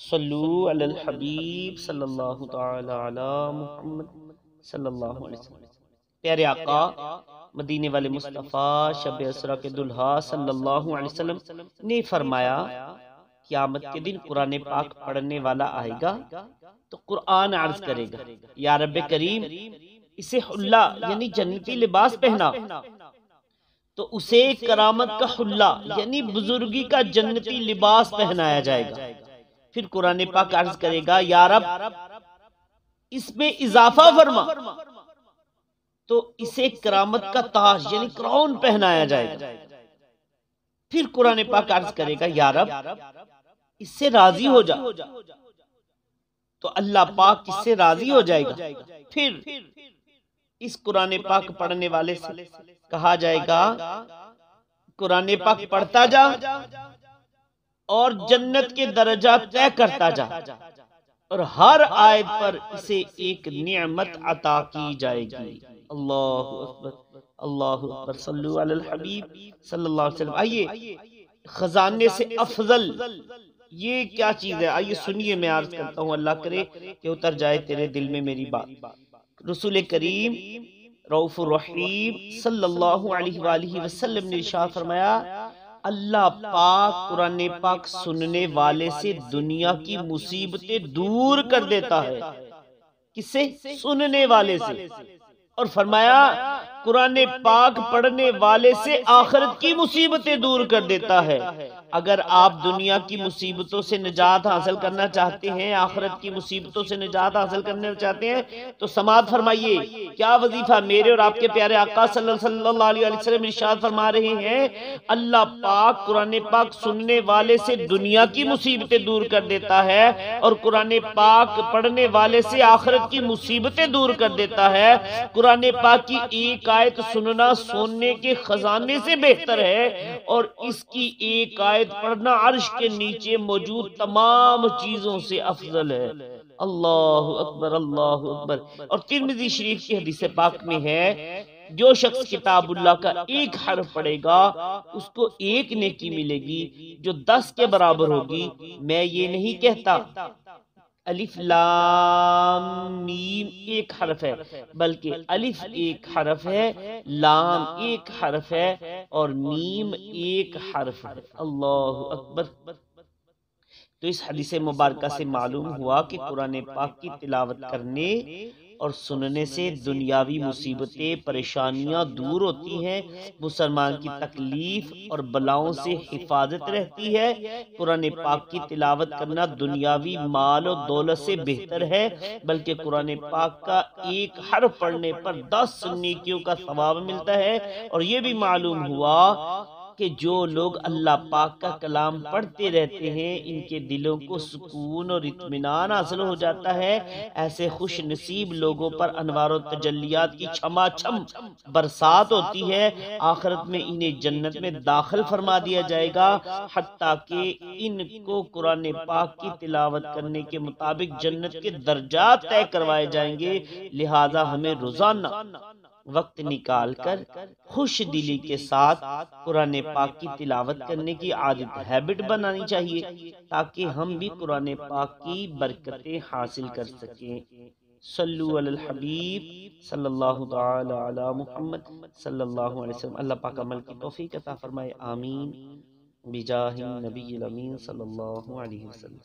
صلو علی الحبیب صلی اللہ تعالی علی محمد صلی اللہ علیہ وسلم۔ پیارے آقا مدینے والے مصطفیٰ شب اسرا کے دلہا صلی اللہ علیہ وسلم نے فرمایا، قیامت کے دن قرآن پاک پڑھنے والا آئے گا تو قرآن عرض کرے گا، یا رب کریم اسے حلہ یعنی جنتی لباس پہنا، تو اسے کرامت کا حلہ یعنی بزرگی کا جنتی لباس پہنایا جائے گا۔ پھر قرآن پاک عرض کرے گا، یا رب اس میں اضافہ فرما، تو اسے کرامت کا تاج یعنی کراؤن پہنایا جائے گا۔ پھر قرآن پاک عرض کرے گا، یا رب اس سے راضی ہو جا، تو اللہ پاک اس سے راضی ہو جائے گا۔ پھر اس قرآن پاک پڑھنے والے سے کہا جائے گا، قرآن پاک پڑھتا جا اور جنت کے درجات طے کرتا جا، اور ہر آیت پر اسے ایک نعمت عطا کی جائے گی۔ اللہ اکبر، اللہ اکبر، صلو علی الحبیب صلی اللہ علیہ وسلم۔ آئیے خزانے سے افضل یہ کیا چیز ہے، آئیے سنیے، میں عرض کرتا ہوں، اللہ کرے کہ اتر جائے تیرے دل میں میری بات۔ رسول کریم رؤوف الرحیم صلی اللہ علیہ وآلہ وسلم نے ارشاد فرمایا، اللہ پاک قرآن پاک سننے والے سے دنیا کی مصیبتیں دور کر دیتا ہے۔ کس سے؟ سننے والے سے۔ اور فرمایا قرآن پاک پڑھنے والے سے آخرت کی مصیبتیں دور کر دیتا ہے۔ اگر آپ دنیا کی مصیبتوں سے نجات حاصل کرنا چاہتے ہیں، آخرت کی مصیبتوں سے نجات حاصل کرنا چاہتے ہیں، تو سماعت فرمائیے کیا وظیفہ میرے اور آپ کے پیارے آقا صلی اللہ علیہ وسلم ارشاد فرما رہے ہیں، اللہ پاک قرآن پاک سننے والے سے دنیا کی مصیبتیں دور کر دیتا ہے، اور قرآن پاک پڑھنے والے سے آخرت کی مصیبتیں دور کر دیتا ہے۔ قرآن پاک کی ایک آیت سننا سونے کے خزانے سے بہتر ہے، اور اس کی ایک آیت پڑھنا عرش کے نیچے موجود تمام چیزوں سے افضل ہے۔ اللہ اکبر، اللہ اکبر۔ اور ترمذی شریف کی حدیث پاک میں ہے، جو شخص کتاب اللہ کا ایک حرف پڑھے گا اس کو ایک نیکی ملے گی جو 10 کے برابر ہوگی۔ میں یہ نہیں کہتا الف لام میم ایک حرف ہے، بلکہ الف ایک حرف ہے، لام ایک حرف ہے، اور میم ایک حرف ہے۔ اللہ اکبر۔ تو اس حدیث مبارکہ سے معلوم ہوا کہ قرآن پاک کی تلاوت کرنے اور سننے سے دنیاوی مصیبتیں پریشانیاں دور ہوتی ہیں، مسلمان کی تکلیف اور بلاؤں سے حفاظت رہتی ہے۔ قرآن پاک کی تلاوت کرنا دنیاوی مال و دولت سے بہتر ہے، بلکہ قرآن پاک کا ایک حرف پڑھنے پر 10 نیکیوں کا ثواب ملتا ہے۔ اور یہ بھی معلوم ہوا کہ جو لوگ اللہ پاک کا کلام پڑھتے رہتے ہیں ان کے دلوں کو سکون اور اطمینان حاصل ہو جاتا ہے۔ ایسے خوش نصیب لوگوں پر انوار و تجلیات کی چھما چھم برسات ہوتی ہے، آخرت میں انہیں جنت میں داخل فرما دیا جائے گا، حتیٰ کہ ان کو قرآن پاک کی تلاوت کرنے کے مطابق جنت کے درجات طے کروائے جائیں گے۔ لہذا ہمیں روزانہ وقت نکال کر خوش دلی کے ساتھ قرآن پاک کی تلاوت کرنے کی عادت ہیبٹ بنانی چاہیے، تاکہ ہم بھی قرآن پاک کی برکتیں حاصل کر سکیں۔ صلو علی الحبیب صلی اللہ تعالی علی محمد صلی اللہ علیہ وسلم۔ اللہ پاک عمل کی توفیق عطا فرمائے، آمین، بجاہ النبی الامین صلی اللہ علیہ وسلم۔